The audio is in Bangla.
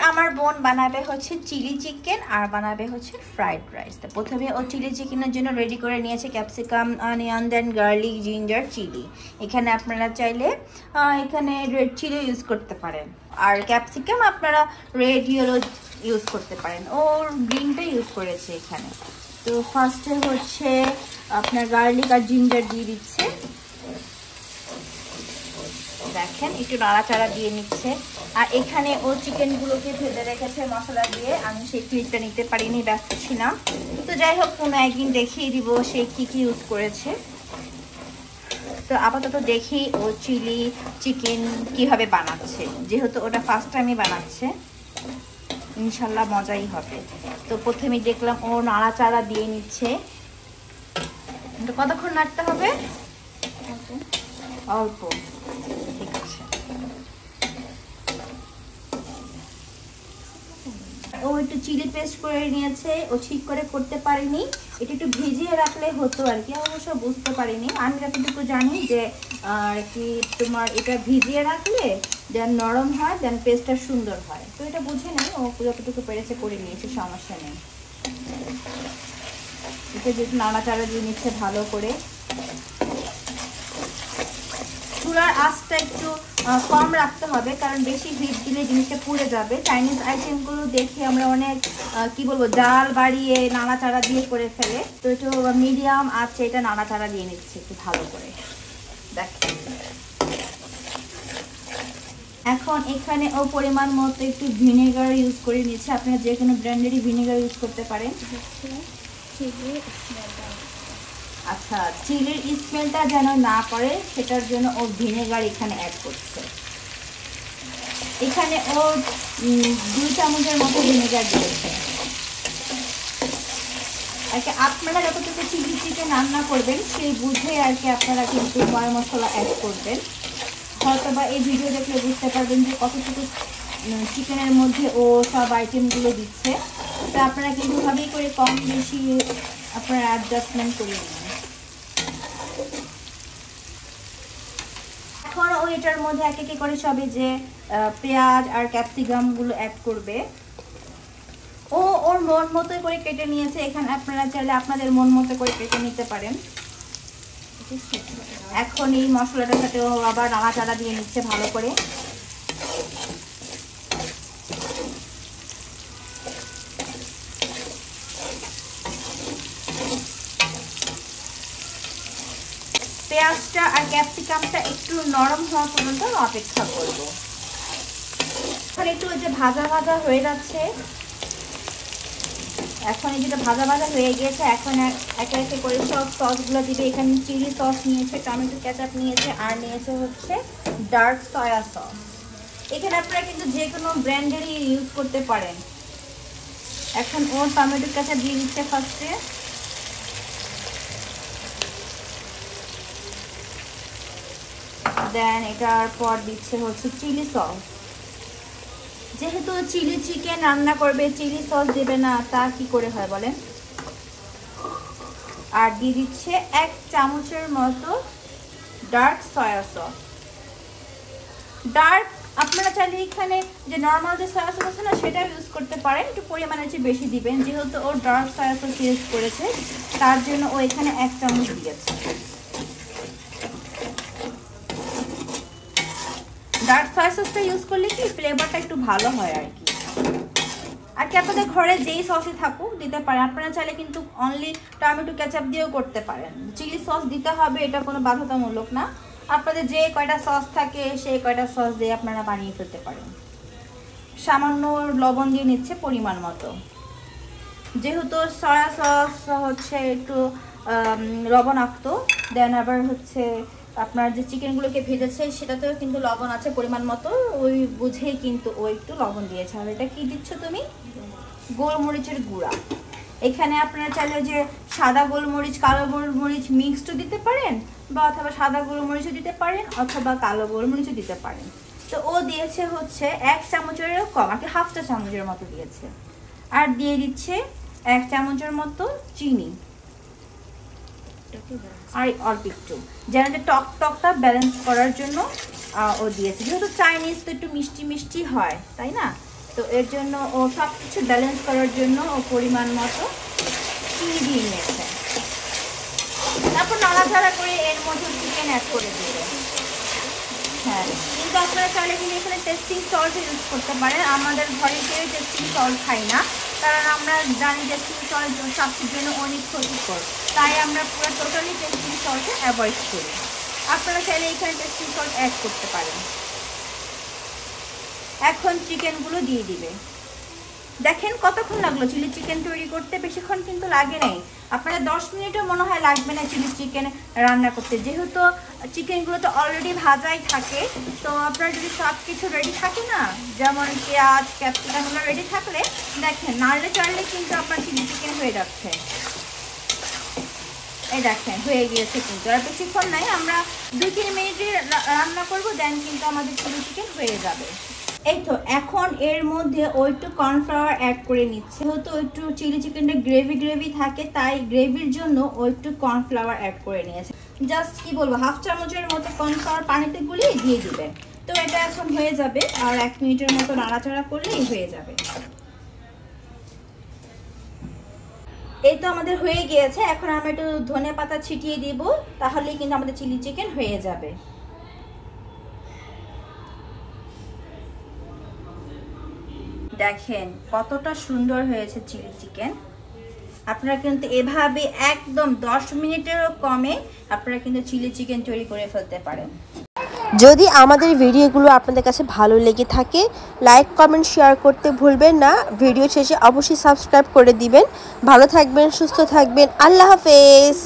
আমার বোন বানাবে হচ্ছে চিলি চিকেন আর বানাবে হচ্ছে ফ্রাইড রাইস। তো প্রথমে ও চিলি চিকেনের জন্য রেডি করে নিয়েছে ক্যাপসিকাম, অনিয়ন, দেন গার্লিক, জিঞ্জার, চিলি। এখানে আপনারা চাইলে এখানে রেড চিলি ইউজ করতে পারেন, আর ক্যাপসিকাম আপনারা রেড ইয়েলো ইউজ করতে পারেন। ও গ্রিনটা ইউজ করেছে এখানে। তো ফার্স্টে হচ্ছে আপনার গার্লিক আর জিঞ্জার দিয়ে দিচ্ছে, দেখেন একটু নাড়াচাড়া দিয়ে নিচ্ছে। আর এখানে ও চিকেনগুলোকে ভেজে রেখেছে মশলা দিয়ে, আমি সেই ক্লিপটা নিতে পারিনি, ব্যস্ত ছিলাম। তো যাই হোক, কোনো একদিন দেখিয়ে দিব সে কি কি ইউজ করেছে। তো আপাতত দেখি ও চিলি চিকেন কিভাবে বানাচ্ছে, যেহেতু ওটা ফার্স্ট টাইমই বানাচ্ছে, ইনশাল্লাহ মজাই হবে। তো প্রথমে দেখলাম ও নাড়াচাড়া দিয়ে নিচ্ছে। তো কতক্ষণ নাড়তে হবে? অল্প, ঠিক আছে। ও একটু চিলি পেস্ট করে নিয়েছে, ও ঠিক করে করতে পারেনি, এটা একটু ভিজিয়ে রাখলে হতো আর কি। অবশ্য বুঝতে পারিনি, আমি যতটুকু জানি যে আর কি তোমার এটা ভিজিয়ে রাখলে দেন নরম হয়, দেন পেস্টটা সুন্দর হয়। তো এটা বুঝে নেই, ও যতটুকু পেরেছে করে নিয়েছে, সমস্যা নেই। এটা যেহেতু নাড়াচাড়া দিয়ে নিচ্ছে ভালো করে। চুলার আঁচটা একটু কম রাখতে হবে, কারণ বেশি হিট দিলে জিনিসটা পুড়ে যাবে। চাইনিজ আইটেমগুলো দেখে আমরা অনেক কি বলবো জাল বাড়িয়ে নাড়াচাড়া দিয়ে করে ফেলে। তো একটু মিডিয়াম আছে, এটা নাড়াচাড়া দিয়ে নিচ্ছে একটু ভালো করে, দেখেন। এখন এখানে ও পরিমাণ মতো একটু ভিনেগার ইউজ করে নিচ্ছে। আপনারা যে কোনো ব্র্যান্ডেরই ভিনেগার ইউজ করতে পারেন। আচ্ছা, চিলির স্মেলটা যেন না করে সেটার জন্য ও ভিনেগার এখানে অ্যাড করছে। এখানে ও 2 চামচের মতো ভিনেগার দিয়েছে। আর কি আপনারা যতটুকু চিলি চিকেন রান্না করবেন সেই বুঝে আর কি আপনারা কিন্তু ময় মশলা অ্যাড করবেন। হয়তো বা এই ভিডিও দেখলে বুঝতে পারবেন যে কতটুকু চিকেনের মধ্যে ও সব আইটেমগুলো দিচ্ছে। তো আপনারা কিন্তু ভাবেই করে কম বেশি আপনারা অ্যাডজাস্টমেন্ট করে নেবেন। এখন ও এটার মধ্যে এক একে করে সবে যে পেঁয়াজ আর ক্যাপসিকামগুলো অ্যাড করবে। ও ওর মন মতো করে কেটে নিয়েছে। এখানে আপনারা চাইলে আপনাদের মন মতো করে কেটে নিতে পারেন। এখন এই মশলাটার সাথে ও আবার নাড়াচাড়া দিয়ে নিচ্ছে ভালো করে। পেঁয়াজটা আর ক্যাপসিকামটা একটু নরম হওয়া পর্যন্ত অপেক্ষা করব। এখন একটু ওই যে ভাজা ভাজা হয়ে যাচ্ছে। এখন এই যেটা ভাজা ভাজা হয়ে গিয়েছে, এখন একে একে করে সব সসগুলো দিবে। এখানে চিলি সস নিয়েছে, টমেটো কেচাপ নিয়েছে, আর নিয়েছে হচ্ছে ডার্ক সয়া সস। এখানে আপনারা কিন্তু যে কোনো ব্র্যান্ডেরই ইউজ করতে পারেন। এখন ও টমেটো কেচাপ দিয়ে দিচ্ছে ফার্স্টে। দেন এটার পর দিচ্ছে হচ্ছে চিলি সস। যেহেতু চিলি চিকেন রান্না করবে, চিলি সস দেবে না তা কি করে হয় বলেন। আর দিয়ে দিচ্ছে 1 চামচের মতো ডার্ক সয়া সস। ডার্ক আপনারা চাইলে এখানে যে নর্মাল যে সয়া সস আছে না সেটা ইউজ করতে পারেন, একটু পরিমাণে চেয়ে বেশি দিবেন। যেহেতু ও ডার্ক সয়া সস ইউজ করেছে তার জন্য ও এখানে 1 চামচ দিয়েছে। ডার্ক সয়া সসটা ইউজ করলে কি ফ্লেভারটা একটু ভালো হয় আর কি। আর কি আপনাদের ঘরে যেই সসই থাকুক দিতে পারেন। আপনারা চাইলে কিন্তু অনলি টমেটো কেচাপ দিয়েও করতে পারেন। চিলি সস দিতে হবে এটা কোনো বাধ্যতামূলক না। আপনাদের যে কয়টা সস থাকে সেই কয়টা সস দিয়ে আপনারা বানিয়ে ফেলতে পারেন। সামান্য লবণ দিয়ে নিচ্ছে পরিমাণ মতো। যেহেতু সয়া সস হচ্ছে একটু লবণাক্ত, দেন আবার হচ্ছে আপনার যে চিকেনগুলোকে ভেজেছে সেটাতেও কিন্তু লবণ আছে পরিমাণ মতো, ওই বুঝেই কিন্তু ও একটু লবণ দিয়েছে। আর এটা কি দিচ্ছ তুমি? গোলমরিচের গুঁড়া। এখানে আপনারা চাইলে যে সাদা গোলমরিচ কালো গোলমরিচ মিক্সড দিতে পারেন, বা অথবা সাদা গোলমরিচও দিতে পারেন, অথবা কালো গোলমরিচও দিতে পারেন। তো ও দিয়েছে হচ্ছে 1 চামচেরও কম, আর কি 1/2 চা চামচের মতো দিয়েছে। আর দিয়ে দিচ্ছে 1 চামচের মতো চিনি। আর অল্প একটু যেন টকটা ব্যালেন্স করার জন্য ও দিয়েছে। যেহেতু চাইনিজ তো একটু মিষ্টি মিষ্টি হয়, তাই না? তো এর জন্য ও সব কিছু ব্যালেন্স করার জন্য ও পরিমাণ মতো চিনি দিয়ে নিয়েছে। তারপর নাড়াচাড়া করে এর মধ্যে চিকেন অ্যাড করে দেবে। হ্যাঁ, কিন্তু আপনারা চাইলে কিন্তু এখানে টেস্টিং সল্ট ইউজ করতে পারেন। আমাদের ঘরে কেউ টেস্টিং সল্ট খাই না, কারণ আমরা জানি টেস্টিং সল্ট স্বাস্থ্যের জন্য অনেক ক্ষতিকর, তাই আমরা পুরো টোটালি টেস্টিং সল্টে অ্যাভয়েড করি। আপনারা চাইলে এখানে টেস্টিং সল্ট অ্যাড করতে পারেন। এখন চিকেনগুলো দিয়ে দিবে। দেখেন কতক্ষণ লাগলো চিলি চিকেন তৈরি করতে, বেশিক্ষণ কিন্তু লাগে নাই। আপনাদের 10 মিনিটও মনে হয় লাগবে না চিলি চিকেন রান্না করতে, যেহেতু চিকেনগুলো তো অলরেডি ভাজাই থাকে। তো আপনার যদি সব কিছু রেডি থাকে না, যেমন পেঁয়াজ ক্যাপসিকামগুলো রেডি থাকলে দেখেন নাড়লে চাড়লে কিন্তু আপনার চিলি চিকেন হয়ে যাচ্ছে। এই দেখেন হয়ে গিয়েছে কিন্তু, আর বেশিক্ষণ নাই, আমরা 2-3 মিনিটে রান্না করবো, দেন কিন্তু আমাদের চিলি চিকেন হয়ে যাবে। এই তো এখন এর মধ্যে একটু কর্নফ্লাওয়ার অ্যাড করে নিচ্ছে। যেহেতু একটু চিলি চিকেনটা গ্রেভি থাকে, তাই গ্রেভির জন্য একটু কর্নফ্লাওয়ার অ্যাড করে নিয়েছে। জাস্ট কি বলবো, হাফ চামচের মতো কর্নফ্লাওয়ার পানিতে গুলিয়ে দিয়ে দিবে। তো এটা এখন হয়ে যাবে, আর 1 মিনিটের মতো নাড়াচাড়া করলেই হয়ে যাবে। এই তো আমাদের হয়ে গিয়েছে। এখন আমরা একটু ধনে পাতা ছিটিয়ে দিব, তাহলেই কিন্তু আমাদের চিলি চিকেন হয়ে যাবে। দেখেন কতটা সুন্দর হয়েছে চিলি চিকেন। আপনারা কিন্তু এভাবে একদম 10 মিনিটেরও কমে আপনারা কিন্তু চিলি চিকেন তৈরি করে ফেলতে পারেন। যদি আমাদের ভিডিওগুলো আপনাদের কাছে ভালো লেগে থাকে, লাইক কমেন্ট শেয়ার করতে ভুলবেন না। ভিডিও শেষে অবশ্যই সাবস্ক্রাইব করে দিবেন। ভালো থাকবেন, সুস্থ থাকবেন। আল্লাহ হাফেজ।